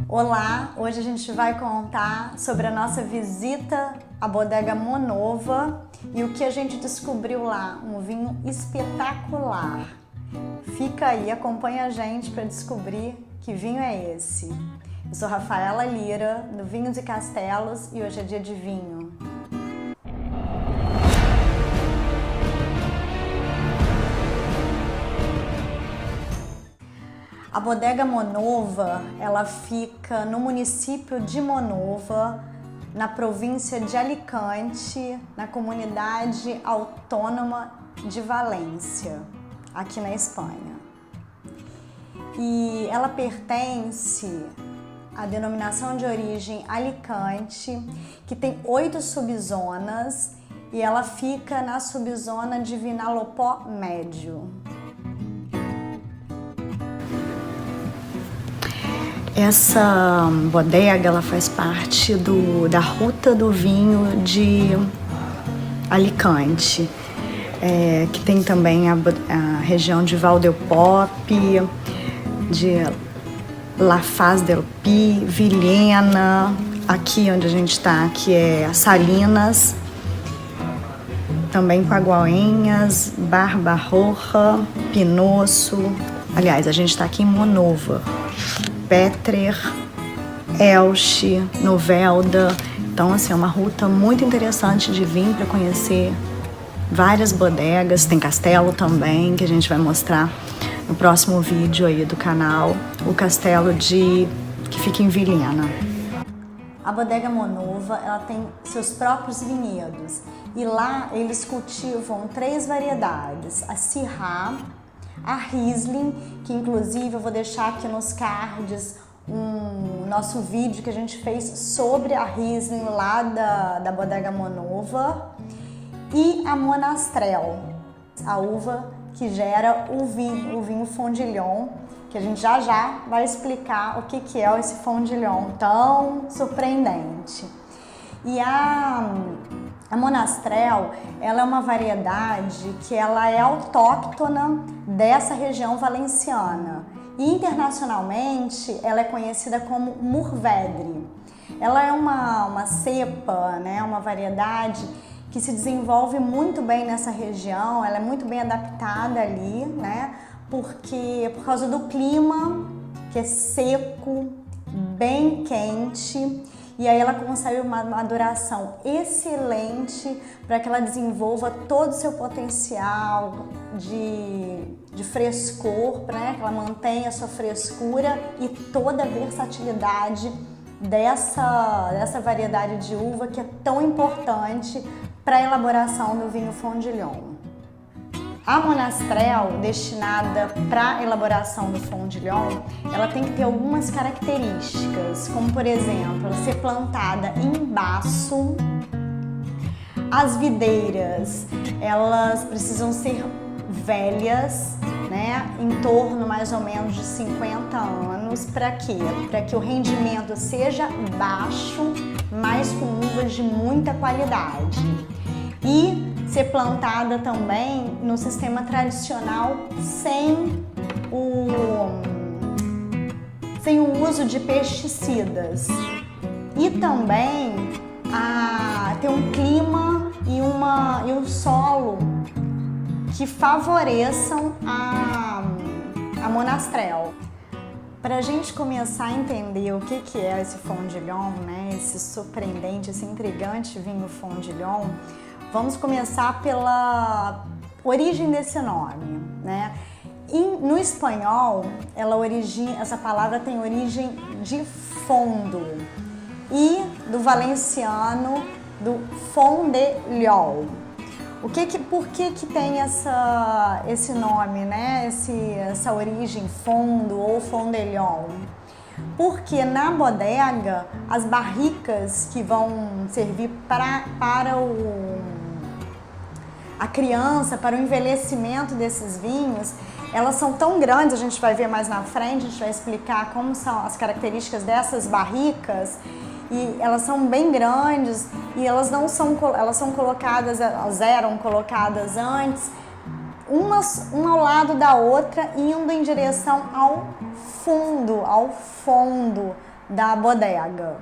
Olá, hoje a gente vai contar sobre a nossa visita à Bodega Monova e o que a gente descobriu lá, um vinho espetacular. Fica aí, acompanha a gente para descobrir que vinho é esse. Eu sou Rafaela Lira, do Vinhos e Castelos, e hoje é dia de vinho. A Bodega Monova, ela fica no município de Monova, na província de Alicante, na comunidade autônoma de Valência, aqui na Espanha. E ela pertence à denominação de origem Alicante, que tem 8 subzonas, e ela fica na subzona de Vinalopó Médio. Essa bodega ela faz parte da Ruta do Vinho de Alicante, que tem também a região de Val del Pop, de La Faz del Pi, Vilhena, aqui onde a gente está, que é Salinas, também Paguaenhas, Barbarroja, Pinosso. Aliás, a gente está aqui em Monova. Petrer, Elche, Novelda. Então, assim, é uma ruta muito interessante de vir para conhecer várias bodegas. Tem castelo também, que a gente vai mostrar no próximo vídeo aí do canal. O castelo que fica em Vilhena. A Bodega Monova, ela tem seus próprios vinhedos. E lá eles cultivam 3 variedades. A Syrah, a Riesling, que inclusive eu vou deixar aqui nos cards nosso vídeo que a gente fez sobre a Riesling lá da Bodega Monova, e a Monastrell, a uva que gera o vinho Fondillon, que a gente já vai explicar o que é esse Fondillon tão surpreendente. E a Monastrell, ela é uma variedade que ela é autóctona dessa região valenciana. E internacionalmente, ela é conhecida como Mourvèdre. Ela é uma cepa, né, uma variedade que se desenvolve muito bem nessa região, ela é muito bem adaptada ali, né, por causa do clima, que é seco, bem quente. E aí ela consegue uma maduração excelente para que ela desenvolva todo o seu potencial de frescor, né? Que ela mantenha a sua frescura e toda a versatilidade dessa variedade de uva que é tão importante para a elaboração do vinho Fondillon. A Monastrell, destinada para a elaboração do Fondillon, ela tem que ter algumas características, como por exemplo, ser plantada em baço. As videiras, elas precisam ser velhas, né, em torno mais ou menos de 50 anos. Para quê? Para que o rendimento seja baixo, mas com uvas de muita qualidade. E ser plantada também no sistema tradicional sem o uso de pesticidas. E também ter um clima e um solo que favoreçam a Monastrell. Para a gente começar a entender o que é esse Fondillon, né, esse surpreendente, esse intrigante vinho Fondillon, vamos começar pela origem desse nome, né? No espanhol, essa palavra tem origem de fondo e do valenciano do fondellol. Por que tem esse nome, né? Essa origem fondo ou fondellol? Porque na bodega, as barricas que vão servir para a criança, para o envelhecimento desses vinhos, elas são tão grandes, a gente vai ver mais na frente, a gente vai explicar como são as características dessas barricas, e elas são bem grandes e elas são colocadas, elas eram colocadas antes, uma ao lado da outra, indo em direção ao fundo da bodega.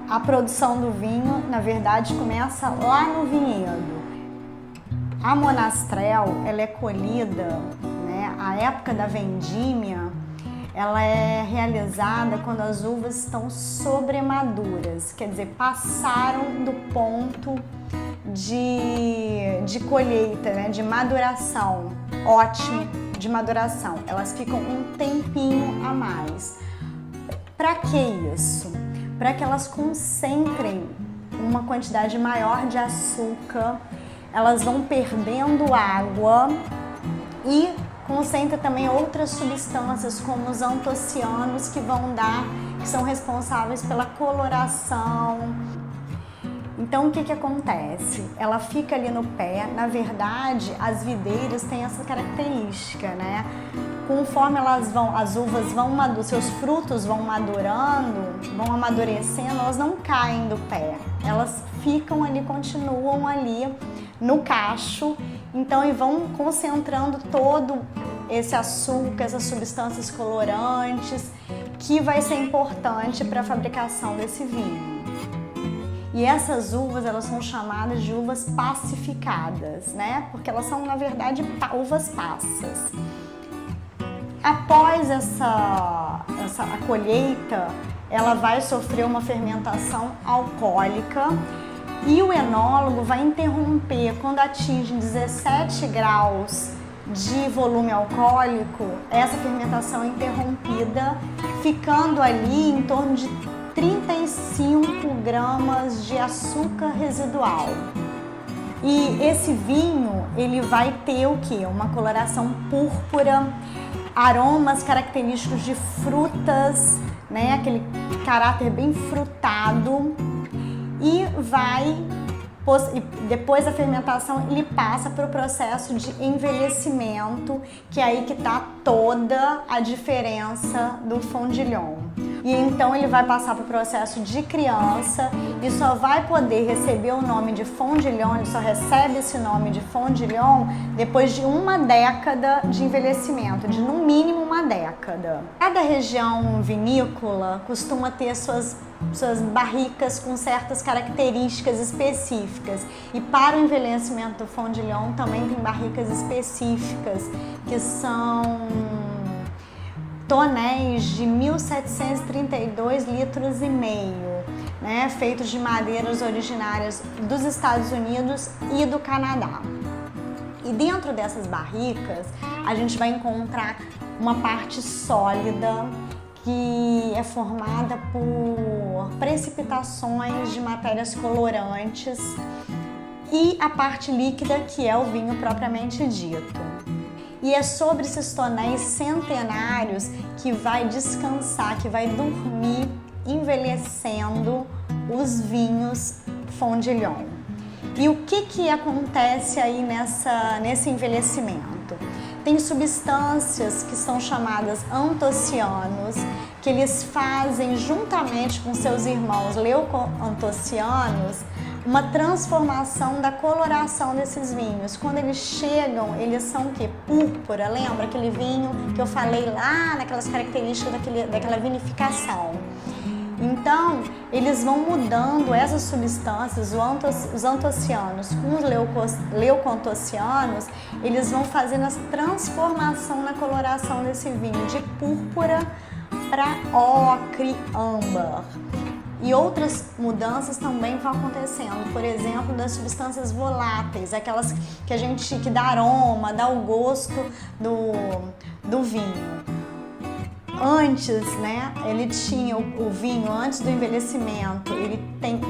A produção do vinho, na verdade, começa lá no vinhedo. A monastrell, ela é colhida, né, a época da vendímia, ela é realizada quando as uvas estão sobremaduras, quer dizer, passaram do ponto de colheita, né, de maduração, ótimo, de maduração. Elas ficam um tempinho a mais. Para que isso? Para que elas concentrem uma quantidade maior de açúcar, elas vão perdendo água e concentra também outras substâncias como os antocianos que são responsáveis pela coloração. Então o que acontece? Ela fica ali no pé. Na verdade, as videiras têm essa característica, né? Conforme as uvas seus frutos vão madurando, vão amadurecendo, elas não caem do pé. Elas ficam ali, continuam ali no cacho, então e vão concentrando todo esse açúcar, essas substâncias colorantes, que vai ser importante para a fabricação desse vinho. E essas uvas, elas são chamadas de uvas passificadas, né? Porque elas são, na verdade, uvas passas. Após a colheita, ela vai sofrer uma fermentação alcoólica e o enólogo vai interromper quando atinge 17 graus de volume alcoólico, essa fermentação é interrompida, ficando ali em torno de 35 gramas de açúcar residual. E esse vinho, ele vai ter o quê? Uma coloração púrpura, aromas característicos de frutas, né? Aquele caráter bem frutado, e depois da fermentação ele passa para o processo de envelhecimento, que é aí que está toda a diferença do fondilhon. E então ele vai passar para o processo de criança e só vai poder receber o nome de fondilhon, ele só recebe esse nome de fondilhon depois de uma década de envelhecimento, de no mínimo uma década. Cada região vinícola costuma ter suas barricas com certas características específicas, e para o envelhecimento do fondilhon também tem barricas específicas, que são tonéis de 1.732 litros e meio, né, feitos de madeiras originárias dos Estados Unidos e do Canadá. E dentro dessas barricas a gente vai encontrar uma parte sólida que é formada por precipitações de matérias colorantes, e a parte líquida, que é o vinho propriamente dito. E é sobre esses tonéis centenários que vai descansar, que vai dormir, envelhecendo os vinhos fondilhon. E o que acontece aí nesse envelhecimento? Tem substâncias que são chamadas antocianos, que eles fazem juntamente com seus irmãos leucoantocianos uma transformação da coloração desses vinhos. Quando eles chegam, eles são o quê? Púrpura. Lembra aquele vinho que eu falei lá naquelas características daquela vinificação? Então, eles vão mudando essas substâncias, os antocianos com os leucoantocianos, eles vão fazendo essa transformação na coloração desse vinho, de púrpura para ocre, âmbar. E outras mudanças também vão acontecendo, por exemplo, das substâncias voláteis, aquelas que dá aroma, dá o gosto do vinho. Antes, né, ele tinha o vinho, antes do envelhecimento, ele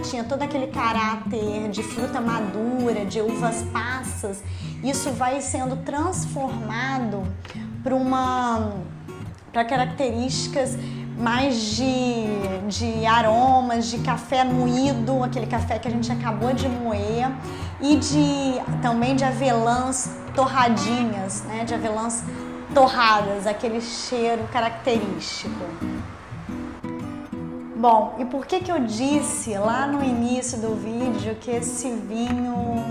tinha todo aquele caráter de fruta madura, de uvas passas. Isso vai sendo transformado para características mais de aromas, de café moído, aquele café que a gente acabou de moer, e também de avelãs torradinhas, né, de avelãs torradas, aquele cheiro característico. Bom, e por que eu disse lá no início do vídeo que esse vinho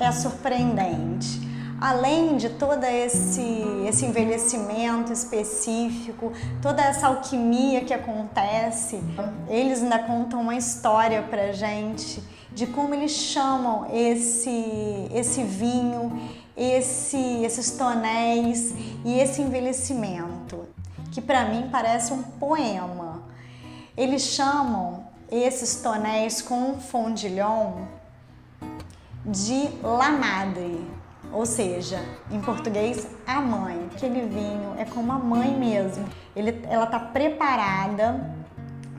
é surpreendente? além de todo esse envelhecimento específico, toda essa alquimia que acontece, eles ainda contam uma história pra gente de como eles chamam esse vinho, esses tonéis e esse envelhecimento, que para mim parece um poema. Eles chamam esses tonéis com Fondillon de La Madre, ou seja, em português, a mãe. Aquele vinho é como a mãe mesmo. Ela está preparada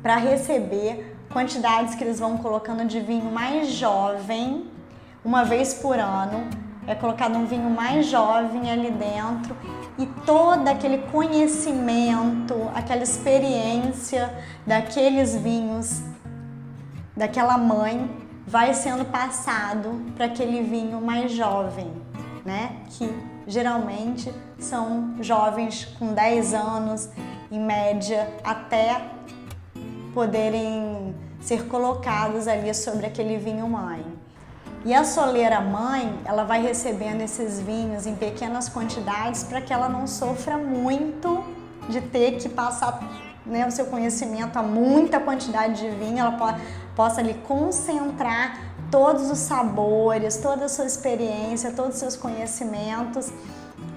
para receber quantidades que eles vão colocando de vinho mais jovem, uma vez por ano. É colocado um vinho mais jovem ali dentro e todo aquele conhecimento, aquela experiência daqueles vinhos, daquela mãe, vai sendo passado para aquele vinho mais jovem, né? Que geralmente são jovens com 10 anos, em média, até poderem ser colocados ali sobre aquele vinho mãe. E a soleira mãe, ela vai recebendo esses vinhos em pequenas quantidades para que ela não sofra muito de ter que passar, né, o seu conhecimento a muita quantidade de vinho, ela possa ali concentrar todos os sabores, toda a sua experiência, todos os seus conhecimentos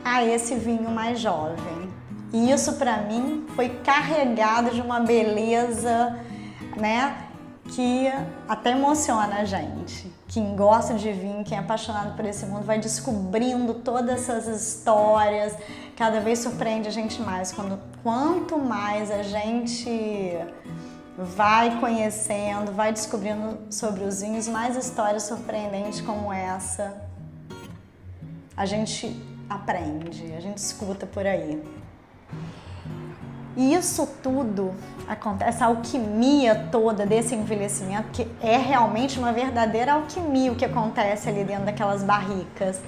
a esse vinho mais jovem. E isso para mim foi carregado de uma beleza, né, que até emociona a gente. Quem gosta de vinho, quem é apaixonado por esse mundo, vai descobrindo todas essas histórias, cada vez surpreende a gente mais. Quanto mais a gente vai conhecendo, vai descobrindo sobre os vinhos, mais histórias surpreendentes como essa a gente aprende, a gente escuta por aí. E isso tudo acontece, essa alquimia toda desse envelhecimento, que é realmente uma verdadeira alquimia o que acontece ali dentro daquelas barricas.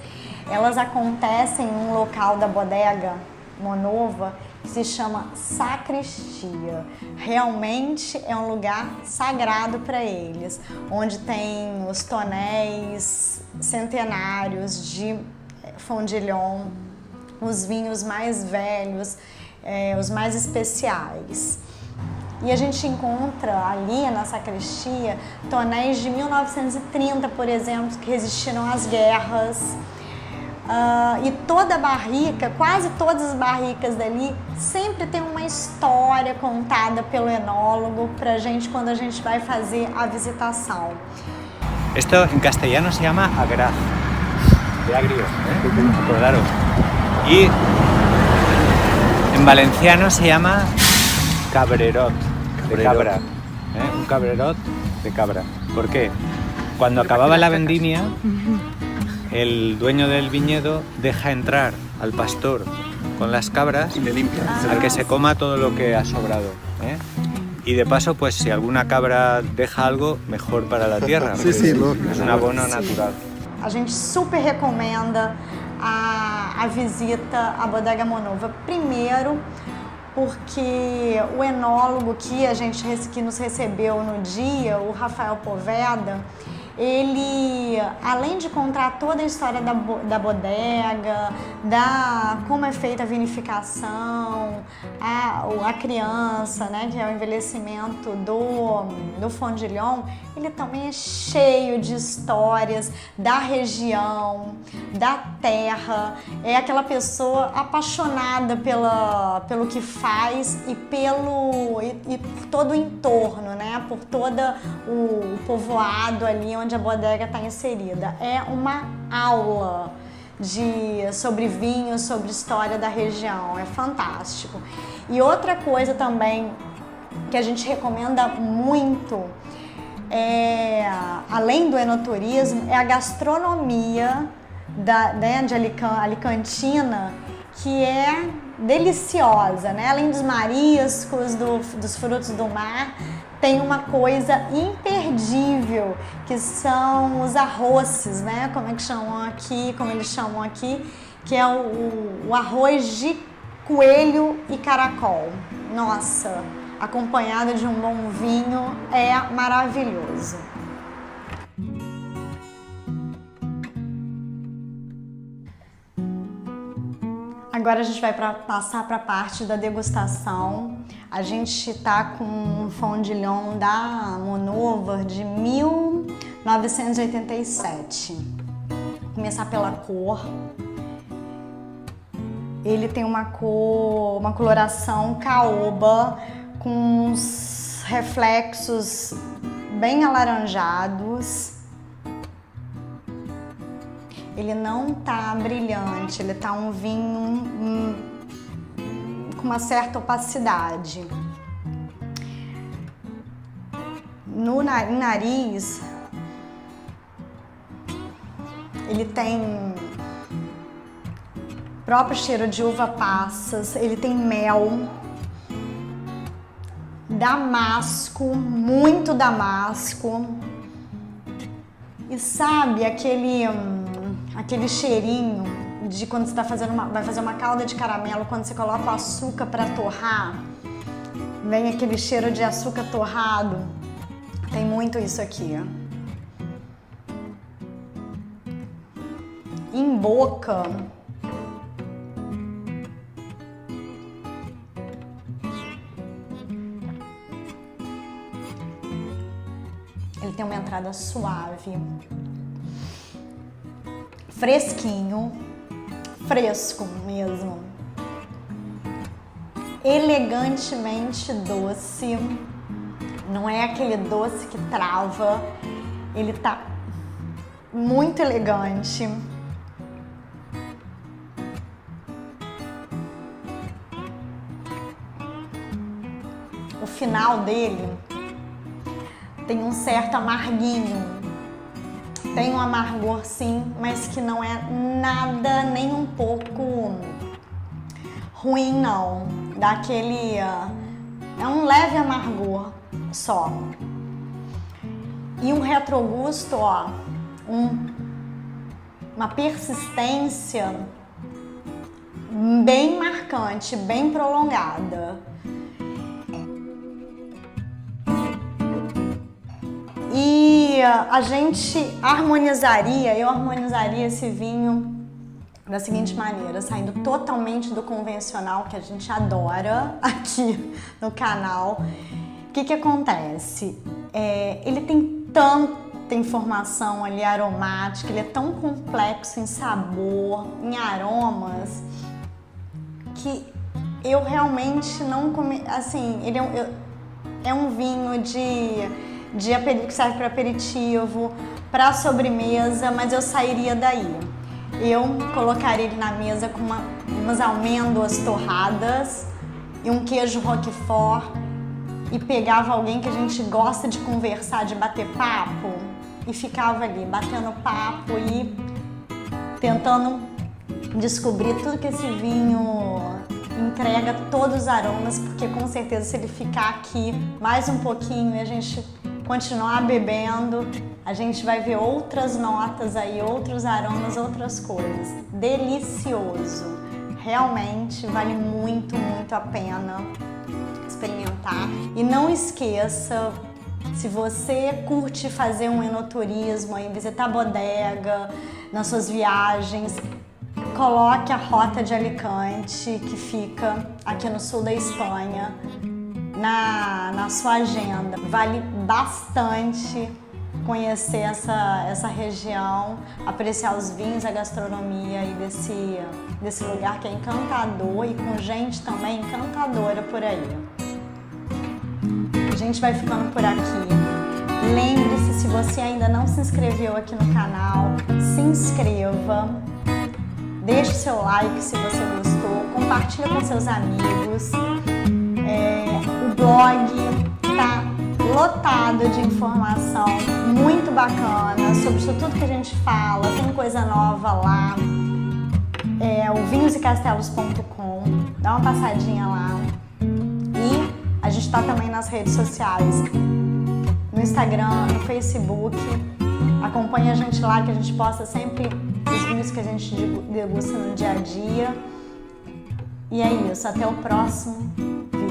Elas acontecem em um local da bodega Monova que se chama sacristia. Realmente é um lugar sagrado para eles, onde tem os tonéis centenários de Fondillon, os vinhos mais velhos, os mais especiais. E a gente encontra ali na sacristia tonéis de 1930, por exemplo, que resistiram às guerras. E toda barrica, quase todas as barricas dali, sempre tem uma história contada pelo enólogo pra gente quando a gente vai fazer a visitação. Esto en castellano se llama agraz, de agrio, acordaros. Y en valenciano se llama cabrerot, de cabra, un cabrerot de cabra. ¿Por qué? Cuando acababa la vendimia, el dueño del viñedo deja entrar al pastor con las cabras y le limpia, a que se coma todo lo que ha sobrado. Y de paso, pues si alguna cabra deja algo, mejor para la tierra, sí, sí, es un abono natural. A gente super recomenda a visita à Bodega Monova. Primeiro, porque o enólogo que nos recebeu no dia, o Rafael Poveda, ele, além de contar toda a história da bodega, como é feita a vinificação, a criança, né, que é o envelhecimento do Fondillon, ele também é cheio de histórias da região, da terra. É aquela pessoa apaixonada pelo que faz e por todo o entorno, né, por todo o povoado ali onde a bodega está inserida. É uma aula sobre vinho, sobre história da região, é fantástico. E outra coisa também que a gente recomenda muito, além do enoturismo, é a gastronomia de alicantina, que é deliciosa, né? Além dos mariscos, dos frutos do mar, tem uma coisa imperdível, que são os arroces, né? Como eles chamam aqui, que é o arroz de coelho e caracol. Nossa, acompanhado de um bom vinho, é maravilhoso. Agora a gente vai passar para a parte da degustação. A gente tá com um fondilhão da Monover de 1987. Vou começar pela cor. Ele tem uma coloração caoba com uns reflexos bem alaranjados. Ele não tá brilhante, ele tá um vinho com uma certa opacidade. No nariz, ele tem próprio cheiro de uva passas, ele tem mel, damasco, muito damasco. E sabe aquele cheirinho de quando você vai fazer uma calda de caramelo, quando você coloca o açúcar para torrar, vem aquele cheiro de açúcar torrado. Tem muito isso aqui. Em boca, ele tem uma entrada suave, fresquinho, fresco mesmo, elegantemente doce, não é aquele doce que trava, ele tá muito elegante. O final dele tem um certo amarguinho. Tem um amargor sim, mas que não é nada nem um pouco ruim não. Daquele... é um leve amargor só. E um retrogusto, ó, uma persistência bem marcante, bem prolongada. E a gente eu harmonizaria esse vinho da seguinte maneira, saindo totalmente do convencional que a gente adora aqui no canal. O que acontece? Ele tem tanta informação ali aromática, ele é tão complexo em sabor, em aromas, que eu realmente não assim, ele é um vinho que serve para aperitivo, para sobremesa, mas eu sairia daí. Eu colocaria ele na mesa com umas amêndoas torradas e um queijo roquefort e pegava alguém que a gente gosta de conversar, de bater papo e ficava ali batendo papo e tentando descobrir tudo que esse vinho entrega, todos os aromas, porque com certeza se ele ficar aqui mais um pouquinho e a gente continuar bebendo, a gente vai ver outras notas aí, outros aromas, outras coisas. Delicioso! Realmente vale muito, muito a pena experimentar. E não esqueça, se você curte fazer um enoturismo, aí, visitar bodega nas suas viagens, coloque a Rota de Alicante, que fica aqui no sul da Espanha, na sua agenda. Vale bastante conhecer essa região, apreciar os vinhos, a gastronomia aí desse lugar que é encantador e com gente também encantadora por aí. A gente vai ficando por aqui. Lembre-se, se você ainda não se inscreveu aqui no canal, se inscreva, deixe seu like se você gostou, compartilha com seus amigos. O blog tá lotado de informação muito bacana sobre isso tudo que a gente fala, tem coisa nova lá. O vinhosecastelos.com, dá uma passadinha lá. E a gente tá também nas redes sociais, no Instagram, no Facebook. Acompanhe a gente lá que a gente posta sempre os vinhos que a gente degusta no dia a dia. E é isso, até o próximo vídeo.